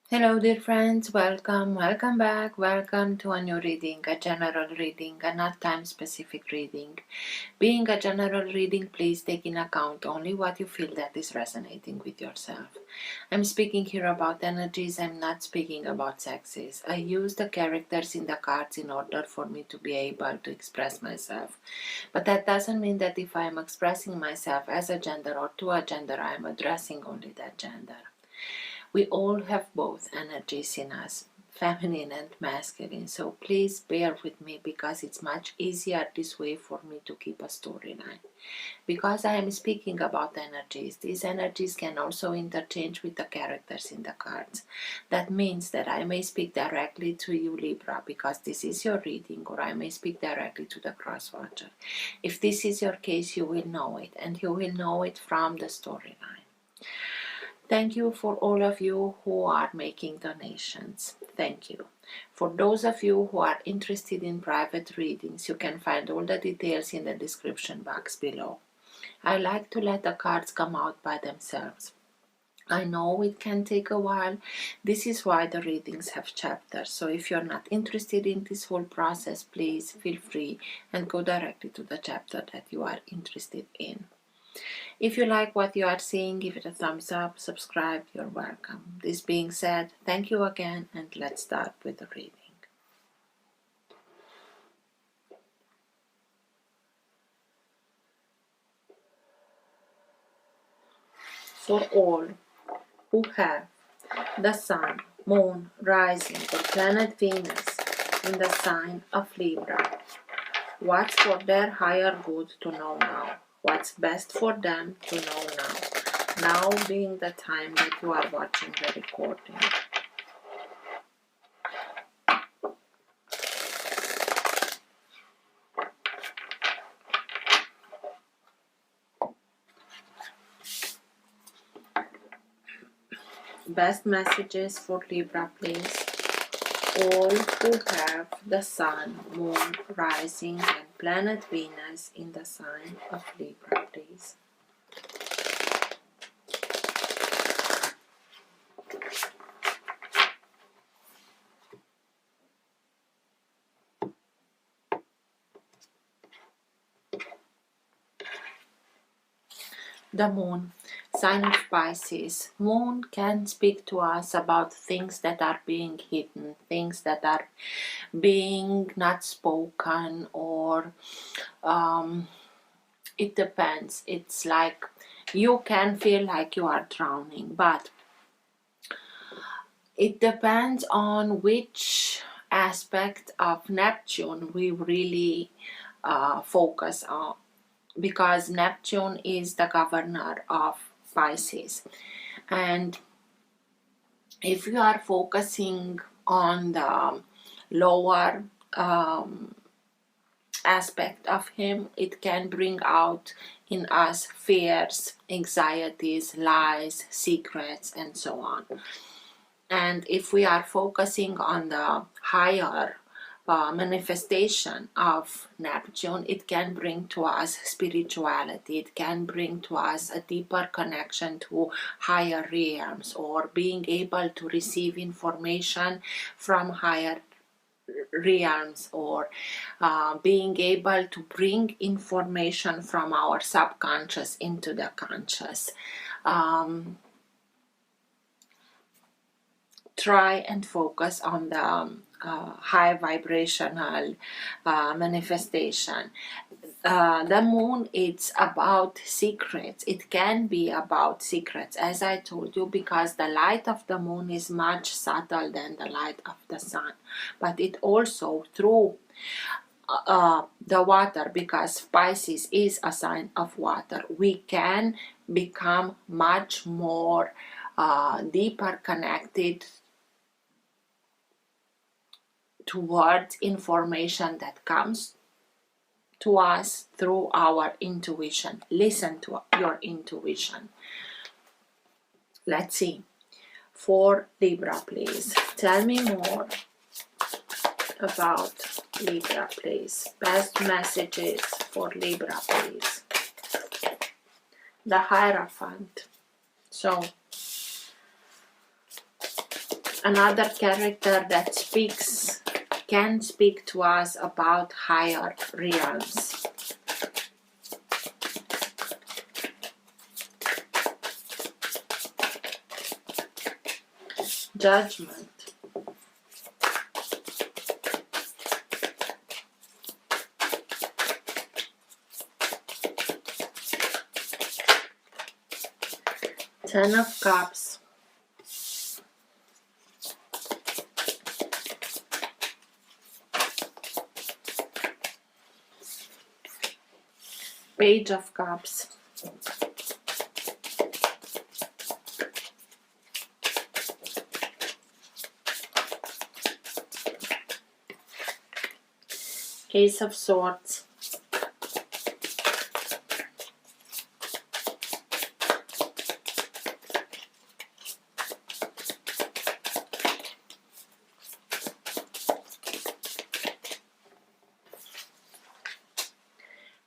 Hello dear friends, welcome back, welcome to a new reading, a general reading, a not time specific reading. Being a general reading, please take in account only what you feel that is resonating with yourself. I'm speaking here about energies, I'm not speaking about sexes. I use the characters in the cards in order for me to be able to express myself. But that doesn't mean that if I am expressing myself as a gender or to a gender, I am addressing only that gender. We all have both energies in us, feminine and masculine, so please bear with me because it's much easier this way for me to keep a storyline. Because I am speaking about energies, these energies can also interchange with the characters in the cards. That means that I may speak directly to you, Libra, because this is your reading, or I may speak directly to the cross watcher. If this is your case, you will know it, and you will know it from the storyline. Thank you for all of you who are making donations. Thank you. For those of you who are interested in private readings, you can find all the details in the description box below. I like to let the cards come out by themselves. I know it can take a while. This is why the readings have chapters. So if you're not interested in this whole process, please feel free and go directly to the chapter that you are interested in. If you like what you are seeing, give it a thumbs up, subscribe, you're welcome. This being said, thank you again, and let's start with the reading. For all who have the Sun, Moon, Rising, or planet Venus in the sign of Libra, what's for their higher good to know now? What's best for them to know now? Now being the time that you are watching the recording. Best messages for Libra, please. All who have the Sun, Moon, Rising, and planet Venus in the sign of Libra, please. The Moon, sign of Pisces. Moon can speak to us about things that are being hidden, things that are being not spoken, or it depends. It's like you can feel like you are drowning, but it depends on which aspect of Neptune we really focus on, because Neptune is the governor of Pisces. And if you are focusing on the lower aspect of him, it can bring out in us fears, anxieties, lies, secrets, and so on. And if we are focusing on the higher manifestation of Neptune, it can bring to us spirituality, it can bring to us a deeper connection to higher realms, or being able to receive information from higher realms, or being able to bring information from our subconscious into the conscious. Try and focus on the high vibrational manifestation. The moon, it's about secrets. It can be about secrets, as I told you, because the light of the moon is much subtle than the light of the sun. But it also, through the water, because Pisces is a sign of water, we can become much more deeper connected towards information that comes to us through our intuition. Listen to your intuition. Let's see. For Libra, please. Tell me more about Libra, please. Best messages for Libra, please. The Hierophant. So, another character that can speak to us about higher realms. Judgment. Ten of Cups. Page of Cups. Ace of Swords.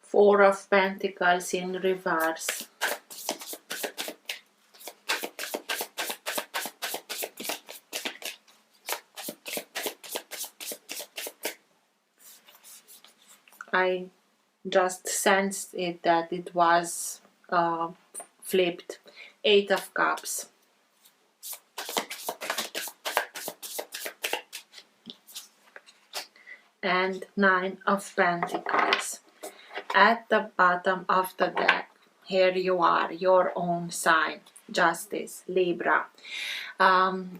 Four of Pentacles in reverse. I just sensed it that it was flipped. Eight of Cups. And Nine of Pentacles. At the bottom of the deck, here you are, your own sign, Justice, Libra.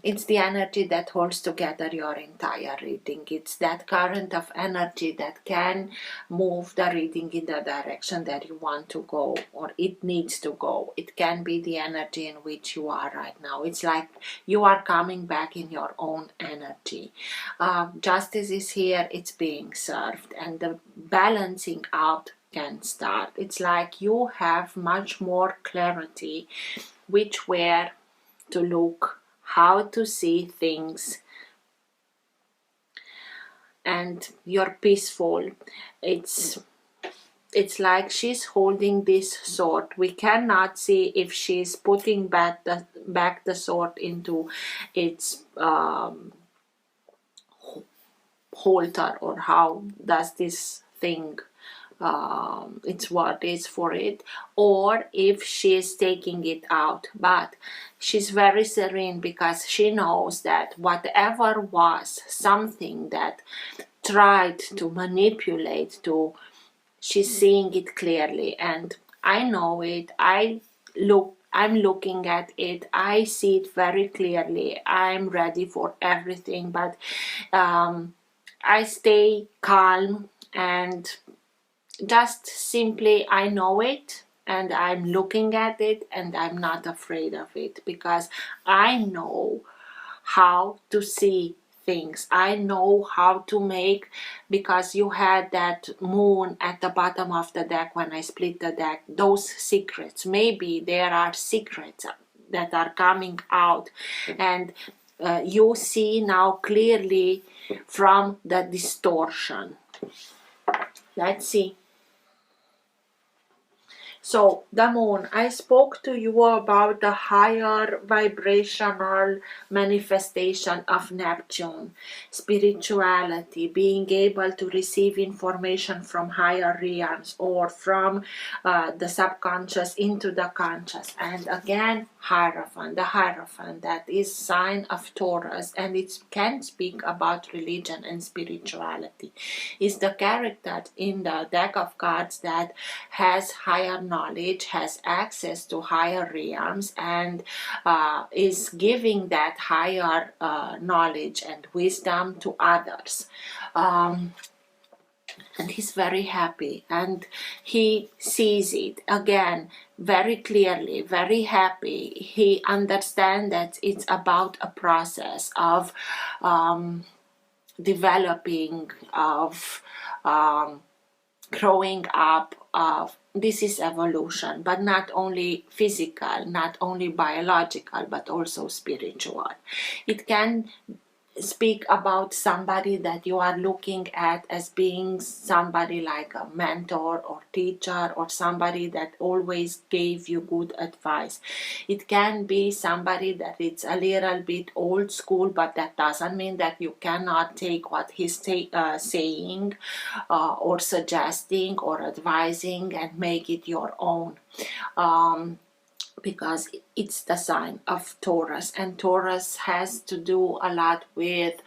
It's the energy that holds together your entire reading. It's that current of energy that can move the reading in the direction that you want to go, or it needs to go. It can be the energy in which you are right now. It's like you are coming back in your own energy. Justice is here, it's being served, and the balancing out can start. It's like you have much more clarity which way to look, how to see things, and you're peaceful. It's like she's holding this sword. We cannot see if she's putting back the sword into its holder, or how does this thing it's what is for it, or if she is taking it out. But she's very serene because she knows that whatever was something that tried to manipulate to, she's seeing it clearly. And I know it. I'm looking at it. I see it very clearly. I'm ready for everything, but I stay calm and just simply I know it, and I'm looking at it, and I'm not afraid of it because I know how to see things. I know how to make, because you had that moon at the bottom of the deck when I split the deck, those secrets. Maybe there are secrets that are coming out, and you see now clearly from the distortion. Let's see. So the moon, I spoke to you about the higher vibrational manifestation of Neptune, spirituality, being able to receive information from higher realms or from the subconscious into the conscious. And again, Hierophant, the Hierophant, that is sign of Taurus, and it can speak about religion and spirituality, is the character in the deck of cards that has higher knowledge, has access to higher realms, and is giving that higher knowledge and wisdom to others. And he's very happy, and he sees it again very clearly, very happy. He understands that it's about a process of developing, of growing up, of this is evolution, but not only physical, not only biological, but also spiritual. It can speak about somebody that you are looking at as being somebody like a mentor or teacher, or somebody that always gave you good advice. It can be somebody that it's a little bit old school, but that doesn't mean that you cannot take what he's saying or suggesting or advising and make it your own. Because it's the sign of Taurus, and Taurus has to do a lot with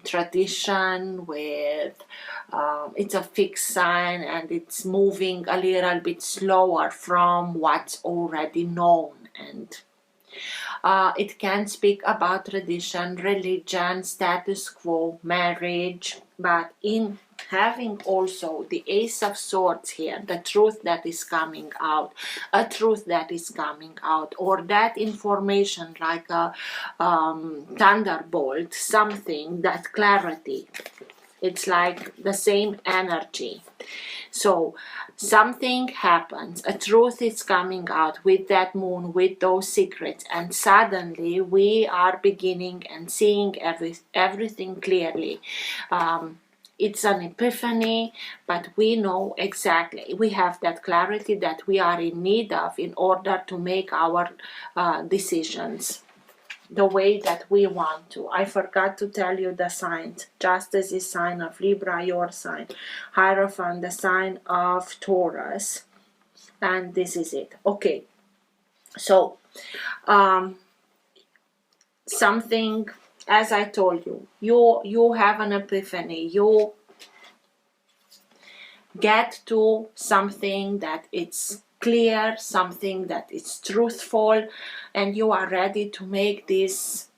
tradition, with it's a fixed sign, and it's moving a little bit slower from what's already known. And it can speak about tradition, religion, status quo, marriage, but in having also the Ace of Swords here, the truth that is coming out, a truth that is coming out, or that information like a thunderbolt, something, that clarity. It's like the same energy. So something happens, a truth is coming out with that moon, with those secrets, and suddenly we are beginning and seeing everything clearly. It's an epiphany, but we know exactly, we have that clarity that we are in need of in order to make our decisions the way that we want to. I forgot to tell you the signs. Justice is sign of Libra, your sign. Hierophant, the sign of Taurus. And this is it. Okay. So, something, as I told you, you have an epiphany. You get to something that it's clear, something that is truthful, and you are ready to make this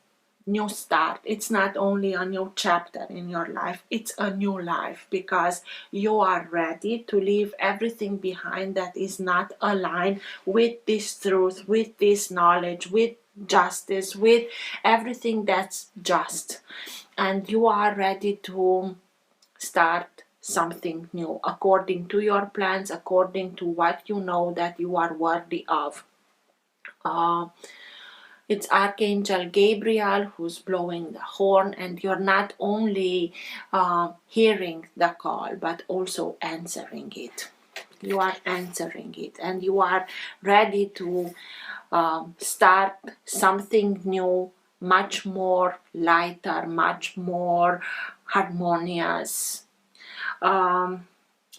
new start. It's not only a new chapter in your life, it's a new life, because you are ready to leave everything behind that is not aligned with this truth, with this knowledge, with justice, with everything that's just. And you are ready to start something new according to your plans, according to what you know that you are worthy of. It's Archangel Gabriel who's blowing the horn, and you're not only hearing the call but also answering it. You are answering it, and you are ready to start something new, much more lighter, much more harmonious.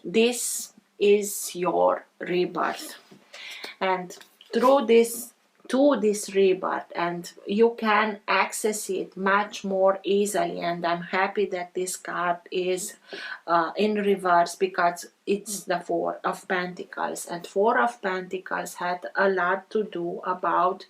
This is your rebirth, and through this to this rebirth, and you can access it much more easily. And I'm happy that this card is in reverse, because it's the Four of Pentacles, and Four of Pentacles had a lot to do about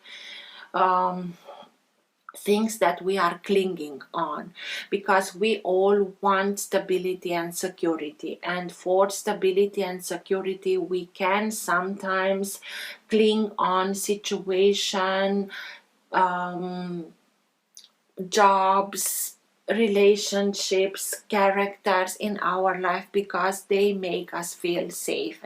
things that we are clinging on, because we all want stability and security, and for stability and security we can sometimes cling on situation, jobs, relationships, characters in our life, because they make us feel safe.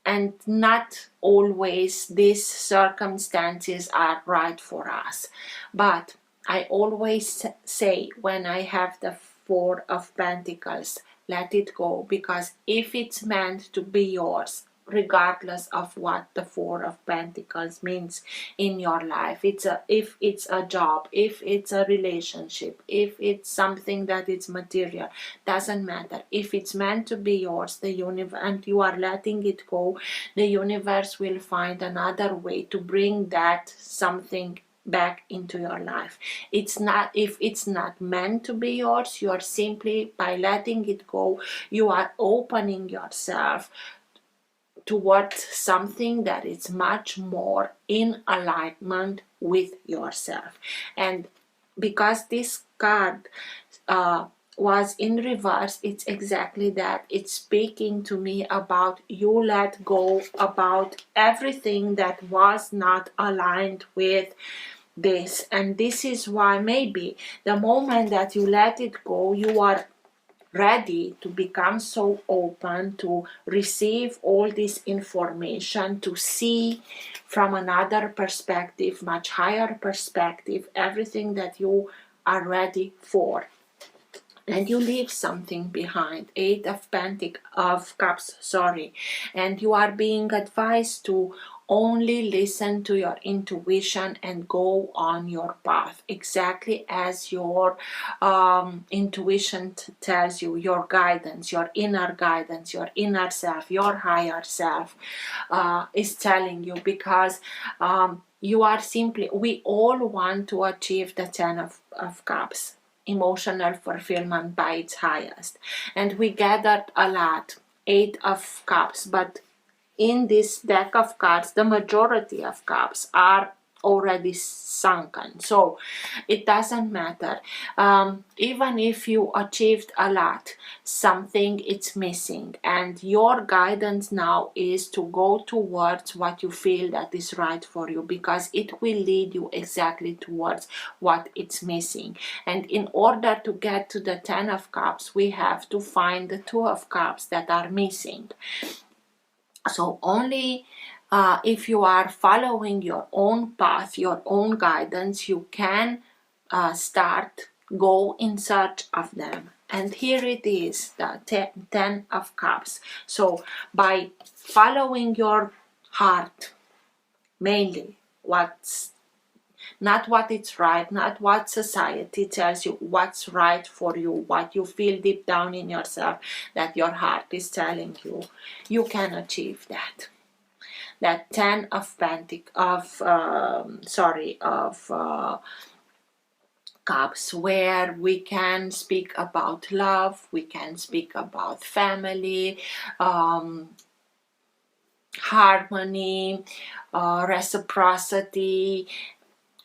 And not always these circumstances are right for us. But I always say, when I have the Four of Pentacles, let it go, because if it's meant to be yours, regardless of what the Four of Pentacles means in your life, if it's a job, if it's a relationship, if it's something that is material, doesn't matter. If it's meant to be yours, the universe, and you are letting it go, the universe will find another way to bring that something back into your life. It's not, if it's not meant to be yours, you are simply, by letting it go, you are opening yourself towards something that is much more in alignment with yourself. And because this card was in reverse, it's exactly that. It's speaking to me about you let go about everything that was not aligned with this. And this is why maybe the moment that you let it go, you are ready to become so open to receive all this information, to see from another perspective, much higher perspective, everything that you are ready for. And you leave something behind. Eight of Cups, sorry. And you are being advised to only listen to your intuition and go on your path exactly as your intuition tells you, your guidance, your inner self, your higher self is telling you, because you are simply, we all want to achieve the Ten of Cups, emotional fulfillment by its highest, and we gathered a lot, Eight of Cups, but in this deck of cards the majority of cups are already sunken, so it doesn't matter. Even if you achieved a lot, something it's missing, and your guidance now is to go towards what you feel that is right for you, because it will lead you exactly towards what it's missing. And in order to get to the Ten of Cups, we have to find the Two of Cups that are missing. So only if you are following your own path, your own guidance, you can go in search of them. And here it is, the Ten of Cups. So by following your heart, mainly not what is right, not what society tells you, what's right for you, what you feel deep down in yourself that your heart is telling you, you can achieve that. That Ten of Cups, where we can speak about love, we can speak about family, harmony, reciprocity.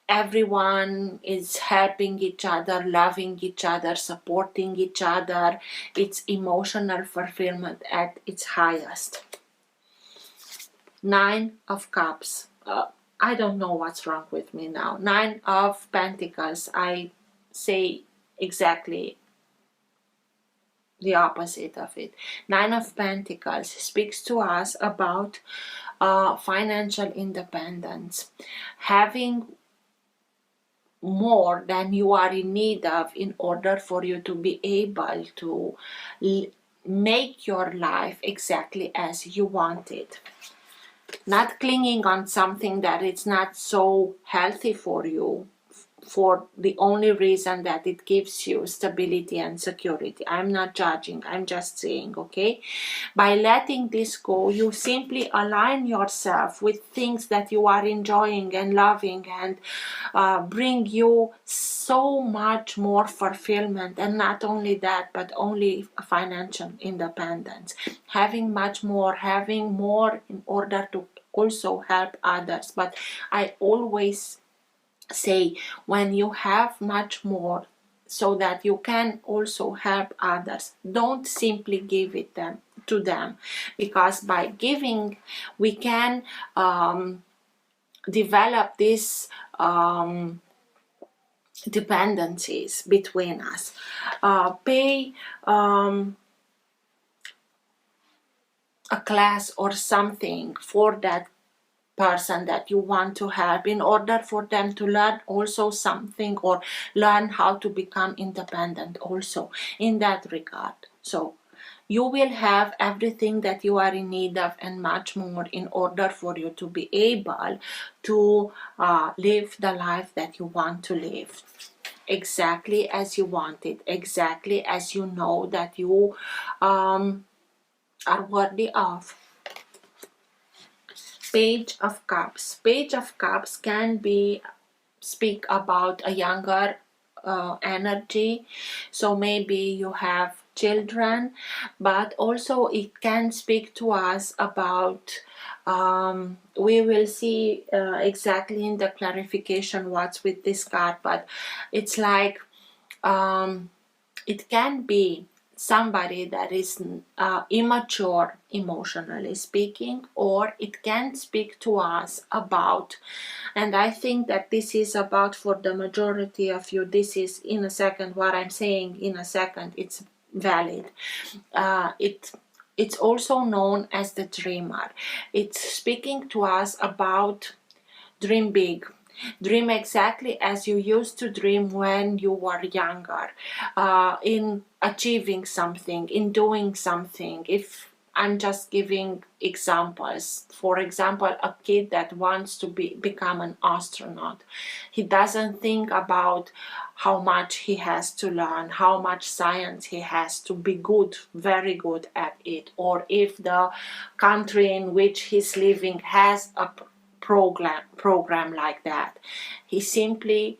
Everyone is helping each other, loving each other, supporting each other. It's emotional fulfillment at its highest. Nine of Cups. I don't know what's wrong with me now. Nine of Pentacles. I say exactly the opposite of it. Nine of Pentacles speaks to us about financial independence. Having more than you are in need of in order for you to be able to make your life exactly as you want it. Not clinging on something that is not so healthy for you, for the only reason that it gives you stability and security. I'm not judging, I'm just saying, okay? By letting this go, you simply align yourself with things that you are enjoying and loving, and bring you so much more fulfillment. And not only that, but only financial independence. Having more in order to also help others. But I always say, when you have much more so that you can also help others, don't simply give it to them, because by giving we can develop these dependencies between us. Pay a class or something for that person that you want to help, in order for them to learn also something, or learn how to become independent also in that regard. So you will have everything that you are in need of and much more, in order for you to be able to live the life that you want to live, exactly as you want it, exactly as you know that you are worthy of. Page of Cups. Page of Cups can speak about a younger energy. So maybe you have children, but also it can speak to us about, we will see exactly in the clarification what's with this card, but it's like it can be somebody that is immature, emotionally speaking, or it can speak to us about, and I think that this is about, for the majority of you, this is in a second, what I'm saying in a second, it's valid. It's also known as the dreamer. It's speaking to us about dream big. Dream exactly as you used to dream when you were younger, in achieving something, in doing something. If I'm just giving examples. For example, a kid that wants to become an astronaut. He doesn't think about how much he has to learn, how much science he has to be good, very good at it, or if the country in which he's living has a program like that. He simply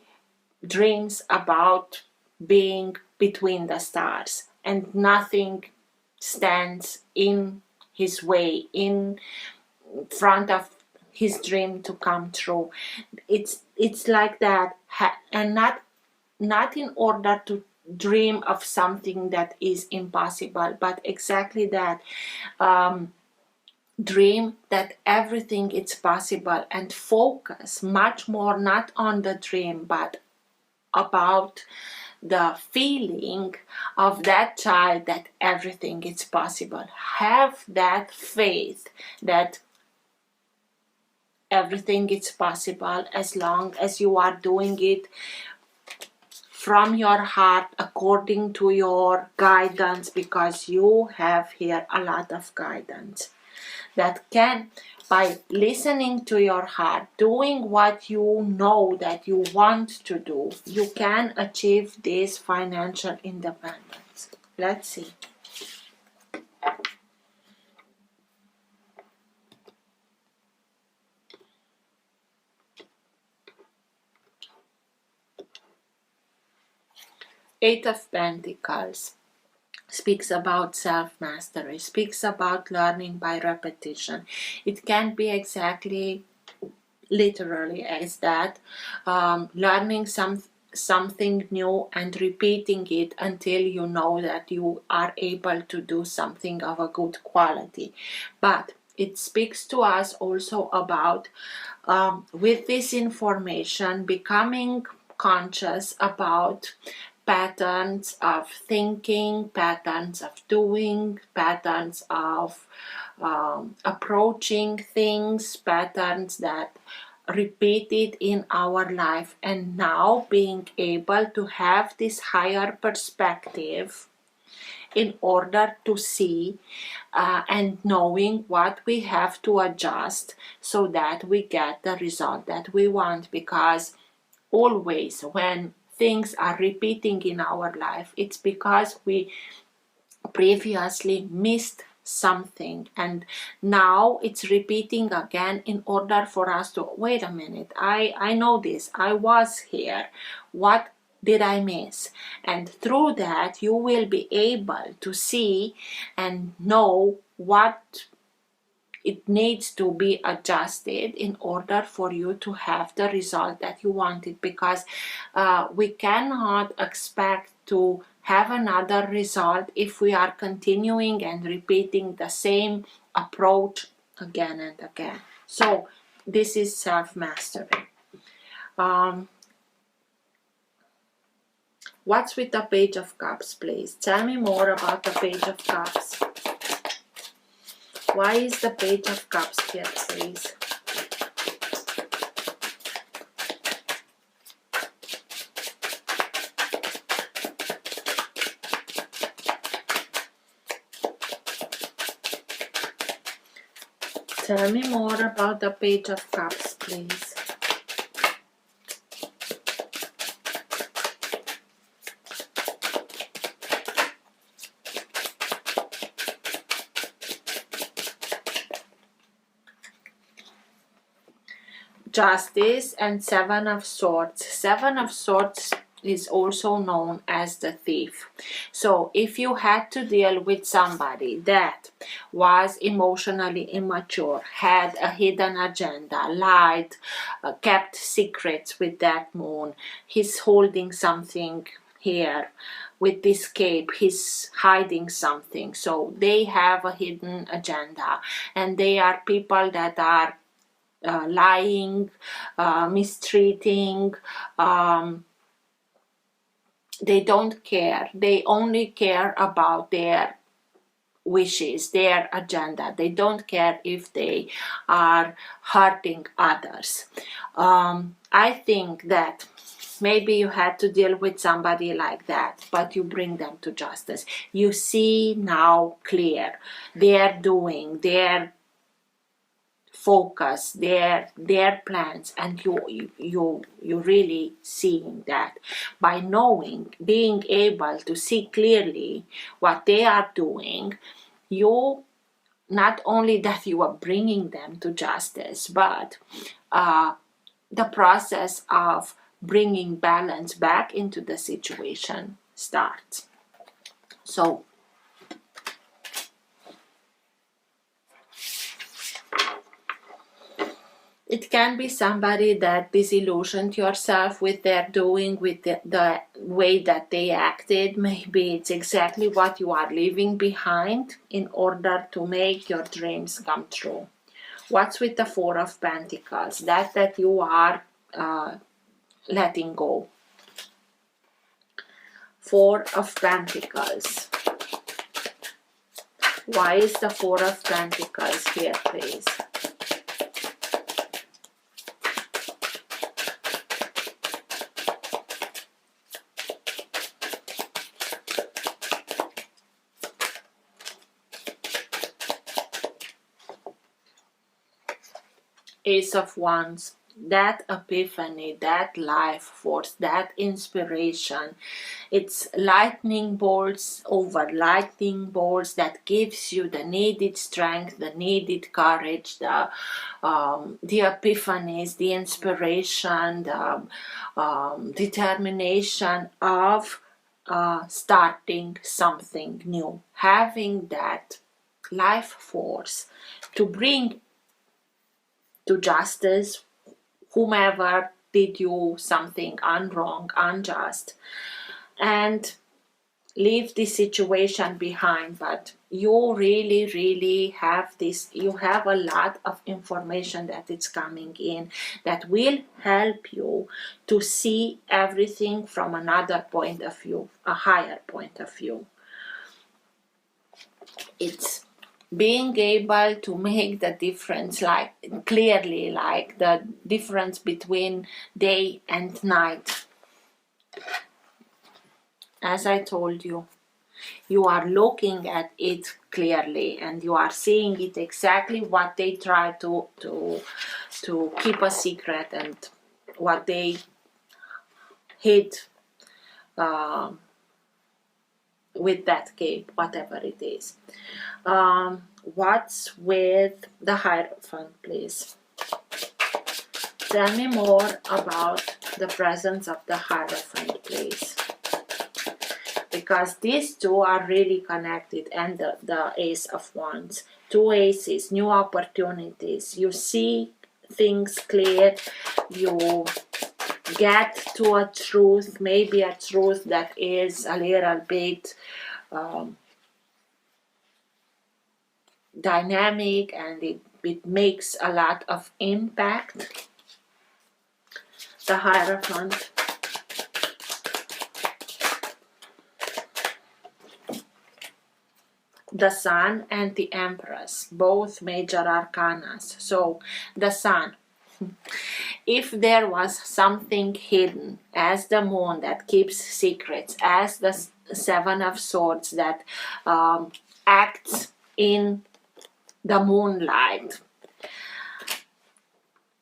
dreams about being between the stars, and nothing stands in his way, in front of his dream to come true. It's like that, and not in order to dream of something that is impossible, but exactly that. Dream that everything is possible, and focus much more not on the dream but about the feeling of that child that everything is possible. Have that faith that everything is possible as long as you are doing it from your heart according to your guidance, because you have here a lot of guidance that can, by listening to your heart, doing what you know that you want to do, you can achieve this financial independence. Let's see. Eight of Pentacles speaks about self-mastery, speaks about learning by repetition. It can be exactly literally as that, learning something new and repeating it until you know that you are able to do something of a good quality. But it speaks to us also about, with this information, becoming conscious about patterns of thinking, patterns of doing, patterns of approaching things, patterns that repeated in our life, and now being able to have this higher perspective in order to see, and knowing what we have to adjust so that we get the result that we want. Because always when things are repeating in our life, it's because we previously missed something, and now it's repeating again in order for us to wait a minute, I know this, I was here, what did I miss? And through that you will be able to see and know what it needs to be adjusted in order for you to have the result that you wanted. Because we cannot expect to have another result if we are continuing and repeating the same approach again and again. So this is self-mastery. What's with the Page of Cups, please? Tell me more about the Page of Cups. Why is the Page of Cups here, please? Tell me more about the Page of Cups, please. Justice and Seven of Swords. Seven of Swords is also known as the thief. So if you had to deal with somebody that was emotionally immature, had a hidden agenda, lied, kept secrets with that moon, he's holding something here. With this cape, he's hiding something. So they have a hidden agenda, and they are people that are lying, mistreating, they don't care. They only care about their wishes, their agenda. They don't care if they are hurting others. I think that maybe you had to deal with somebody like that, but you bring them to justice. You see now clear they're doing their focus, their plans, and you really seeing that by knowing, being able to see clearly what they are doing. You not only that you are bringing them to justice, but the process of bringing balance back into the situation starts. So it can be somebody that disillusioned yourself with their doing, with the way that they acted. Maybe it's exactly what you are leaving behind in order to make your dreams come true. What's with the Four of Pentacles? That you are letting go. Four of Pentacles. Why is the Four of Pentacles here, please? Ace of Wands. That epiphany, that life force, that inspiration. It's lightning bolts over lightning bolts that gives you the needed strength, the needed courage, the epiphanies, the inspiration, the determination of starting something new. Having that life force to bring to justice whomever did you something wrong, unjust, and leave this situation behind. But you really have this, you have a lot of information that is coming in that will help you to see everything from another point of view, a higher point of view. It's being able to make the difference, like clearly, like the difference between day and night. As I told you, you are looking at it clearly and you are seeing it exactly what they try to keep a secret and what they hid with that cape, whatever it is. What's with the Hierophant, please? Tell me more about the presence of the Hierophant, please. Because these two are really connected, and the Ace of Wands. Two aces, new opportunities. You see things clear. You get to a truth, maybe a truth that is a little bit dynamic, and it makes a lot of impact. The Hierophant. The Sun and the Empress, both major arcanas. So the Sun, if there was something hidden, as the Moon that keeps secrets, as the Seven of Swords that acts in the moonlight,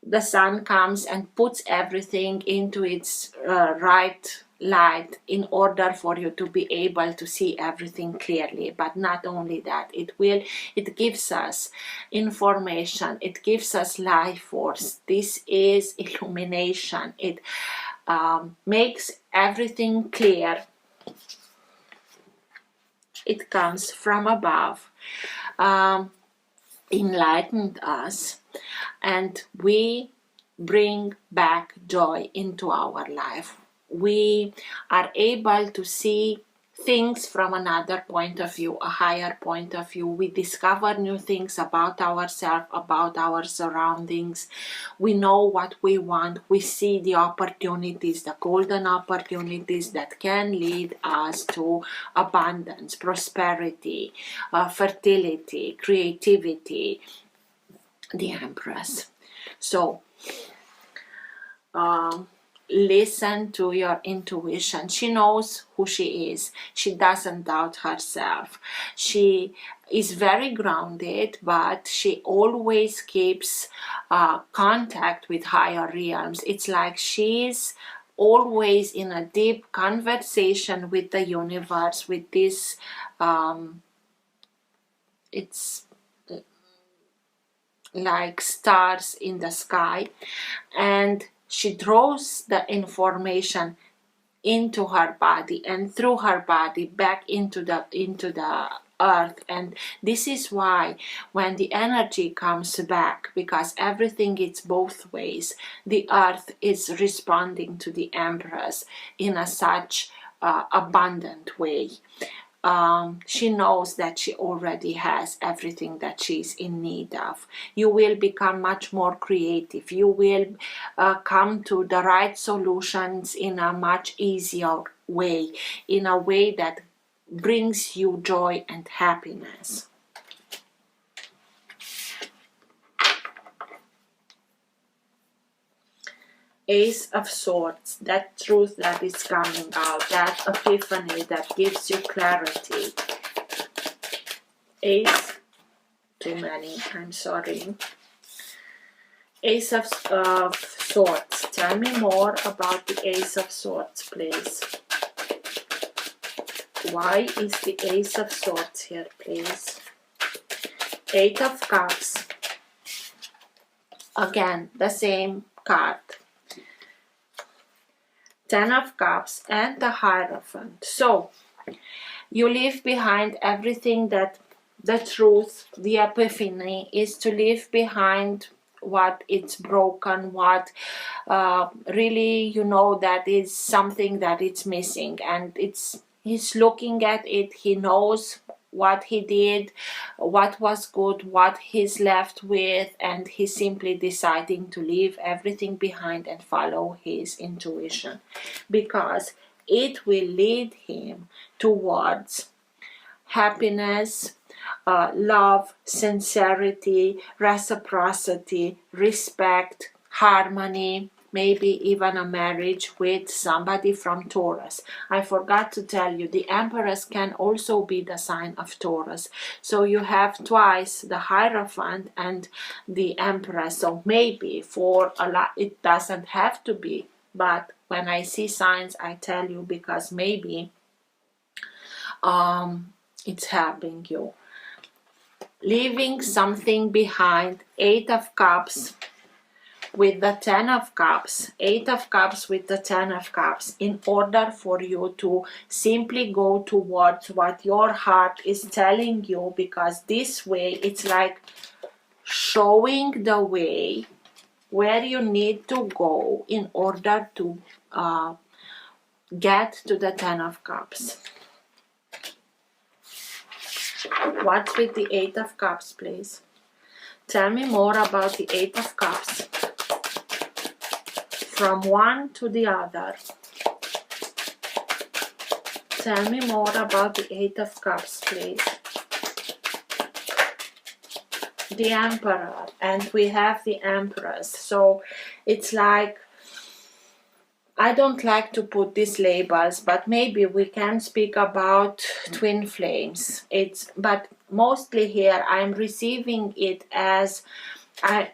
the Sun comes and puts everything into its right light in order for you to be able to see everything clearly. But not only that, it gives us information, it gives us life force. This is illumination. It makes everything clear. It comes from above, enlightened us, and we bring back joy into our life. We are able to see things from another point of view, a higher point of view. We discover new things about ourselves, about our surroundings. We know what we want. We see the opportunities, the golden opportunities that can lead us to abundance, prosperity, fertility, creativity. The Empress. So listen to your intuition. She knows who she is. She doesn't doubt herself. She is very grounded, but she always keeps contact with higher realms. It's like she's always in a deep conversation with the universe, with this it's like stars in the sky, and she draws the information into her body and through her body back into the earth. And this is why when the energy comes back, because everything is both ways, the earth is responding to the Empress in a such abundant way. She knows that she already has everything that she's in need of. You will become much more creative. You will come to the right solutions in a much easier way, in a way that brings you joy and happiness. Ace of Swords, that truth that is coming out, that epiphany that gives you clarity. Ace, too many, I'm sorry. Ace of Swords, tell me more about the Ace of Swords, please. Why is the Ace of Swords here, please? Eight of Cups, again, the same card. Ten of Cups and the Hierophant. So you leave behind everything that the truth, the epiphany is to leave behind what it's broken, what really, you know, that is something that it's missing, and he's looking at it. He knows what he did, what was good, what he's left with, and he's simply deciding to leave everything behind and follow his intuition, because it will lead him towards happiness, love, sincerity, reciprocity, respect, harmony, maybe even a marriage with somebody from Taurus. I forgot to tell you, the Empress can also be the sign of Taurus. So you have twice the Hierophant and the Empress. So maybe for a lot, it doesn't have to be, but when I see signs, I tell you, because maybe it's helping you. Leaving something behind, Eight of Cups with the Ten of Cups, Eight of Cups with the Ten of Cups, in order for you to simply go towards what your heart is telling you, because this way it's like showing the way where you need to go in order to get to the Ten of Cups. What's with the Eight of Cups, please? Tell me more about the Eight of Cups. From one to the other. Tell me more about the Eight of Cups, please. The Emperor, and we have the Empress. So it's like, I don't like to put these labels, but maybe we can speak about twin flames. But mostly here I'm receiving it as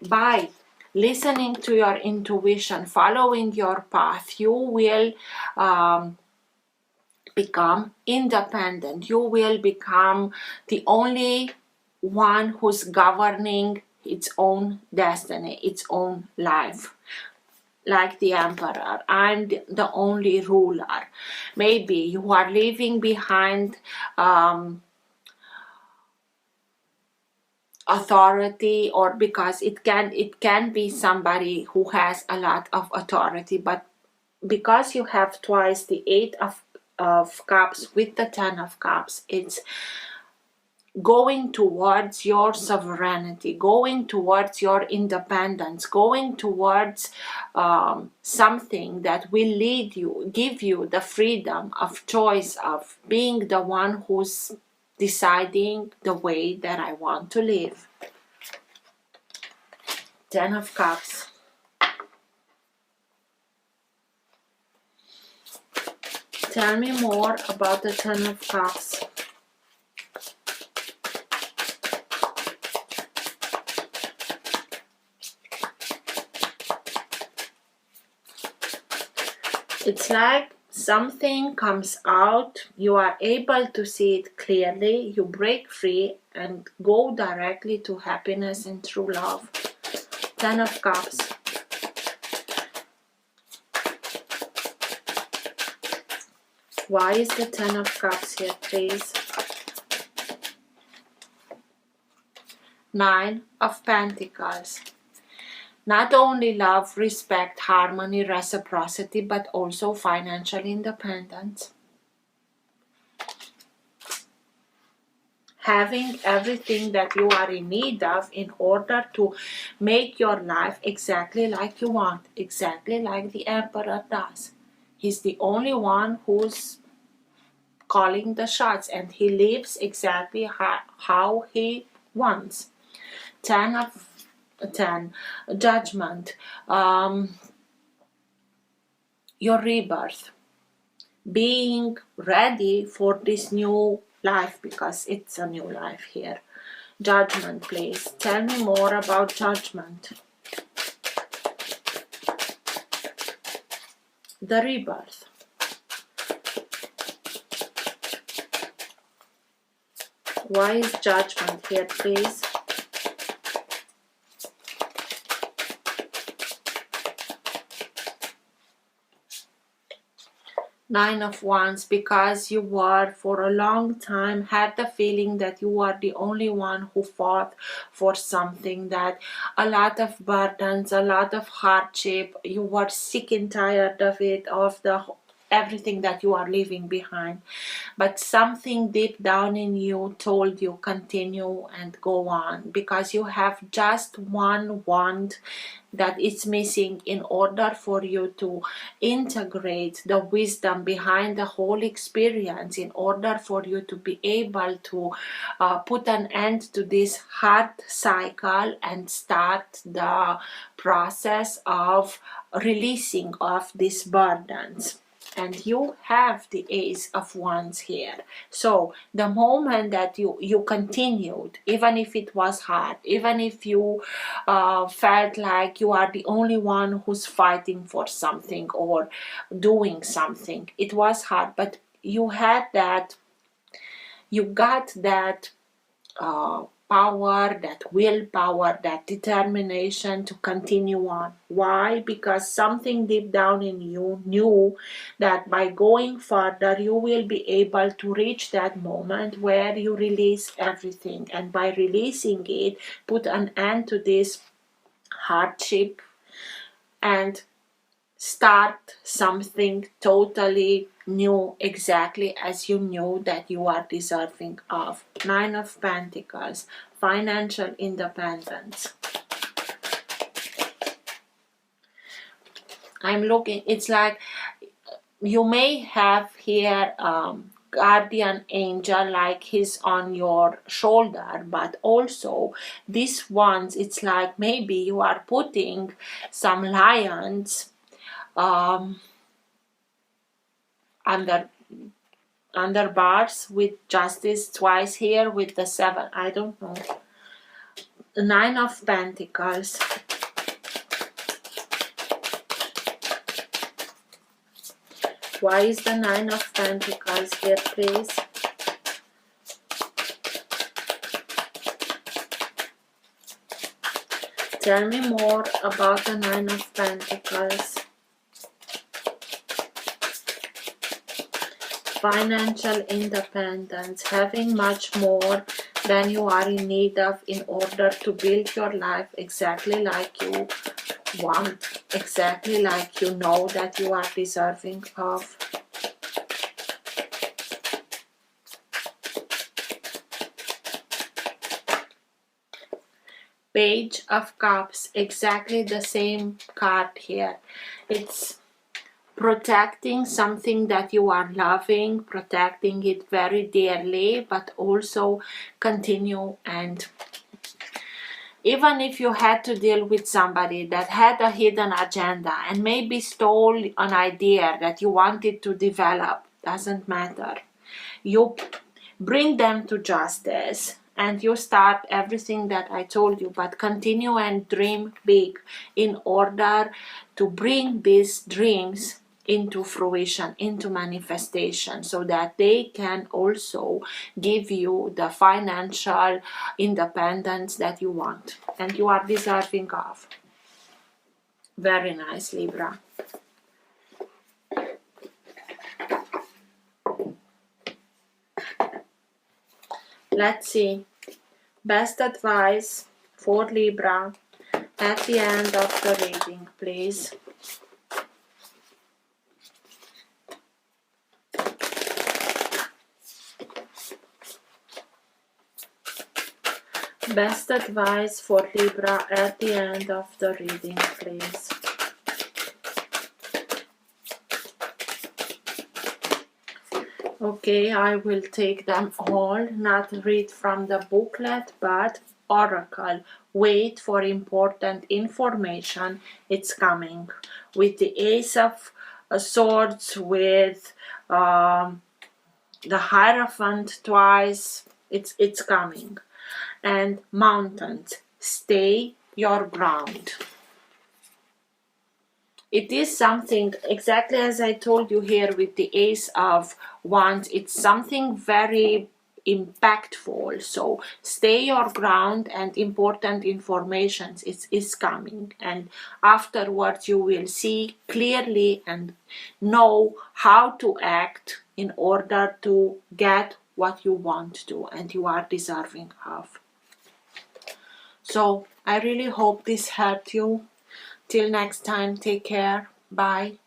by listening to your intuition, following your path, you will become independent. You will become the only one who's governing its own destiny, its own life. Like the Emperor, I'm the only ruler. Maybe you are leaving behind authority, or because it can be somebody who has a lot of authority, but because you have twice the Eight of of Cups with the Ten of Cups. It's going towards your sovereignty, going towards your independence, going towards something that will lead you, give you the freedom of choice of being the one who's deciding the way that I want to live. Ten of Cups. Tell me more about the Ten of Cups. It's like something comes out, you are able to see it clearly, you break free and go directly to happiness and true love. Ten of Cups. Why is the Ten of Cups here, please? Nine of Pentacles. Not only love, respect, harmony, reciprocity, but also financial independence. Having everything that you are in need of in order to make your life exactly like you want, exactly like the Emperor does. He's the only one who's calling the shots, and he lives exactly how he wants. 10, Judgment. Your rebirth. Being ready for this new life, because it's a new life here. Judgment, please. Tell me more about Judgment. The rebirth. Why is Judgment here, please? Nine of Wands, because you were for a long time had the feeling that you are the only one who fought for something, that a lot of burdens, a lot of hardship, you were sick and tired of it, of the everything that you are leaving behind, but something deep down in you told you continue and go on, because you have just one wand that is missing in order for you to integrate the wisdom behind the whole experience, in order for you to be able to put an end to this hard cycle and start the process of releasing of these burdens. And you have the Ace of Wands here. So the moment that you continued, even if it was hard, even if you felt like you are the only one who's fighting for something or doing something, it was hard, but you had that, you got that power, that willpower, that determination to continue on. Why? Because something deep down in you knew that by going further you will be able to reach that moment where you release everything, and by releasing it, put an end to this hardship and start something totally new, exactly as you knew that you are deserving of. Nine of Pentacles, financial independence. I'm looking, it's like you may have here guardian angel, like he's on your shoulder, but also this ones, it's like maybe you are putting some lions under bars with justice twice here with the 7. I don't know. The 9 of Pentacles. Why is the 9 of Pentacles here, please? Tell me more about the 9 of Pentacles. Financial independence, having much more than you are in need of in order to build your life exactly like you want, exactly like you know that you are deserving of. Page of Cups, exactly the same card here. It's protecting something that you are loving, protecting it very dearly, but also continue. And even if you had to deal with somebody that had a hidden agenda and maybe stole an idea that you wanted to develop, doesn't matter. You bring them to justice and you start everything that I told you, but continue and dream big in order to bring these dreams into fruition, into manifestation, so that they can also give you the financial independence that you want and you are deserving of. Very nice, Libra. Let's see. Best advice for Libra at the end of the reading, please. Best advice for Libra at the end of the reading, please. Okay, I will take them all, not read from the booklet, but oracle. Wait for important information, it's coming. With the Ace of Swords, with the Hierophant twice, it's coming. And Mountains, stay your ground. It is something, exactly as I told you here with the Ace of Wands, it's something very impactful. So stay your ground and important information is coming. And afterwards you will see clearly and know how to act in order to get what you want to and you are deserving of. So I really hope this helped you. Till next time, take care. Bye.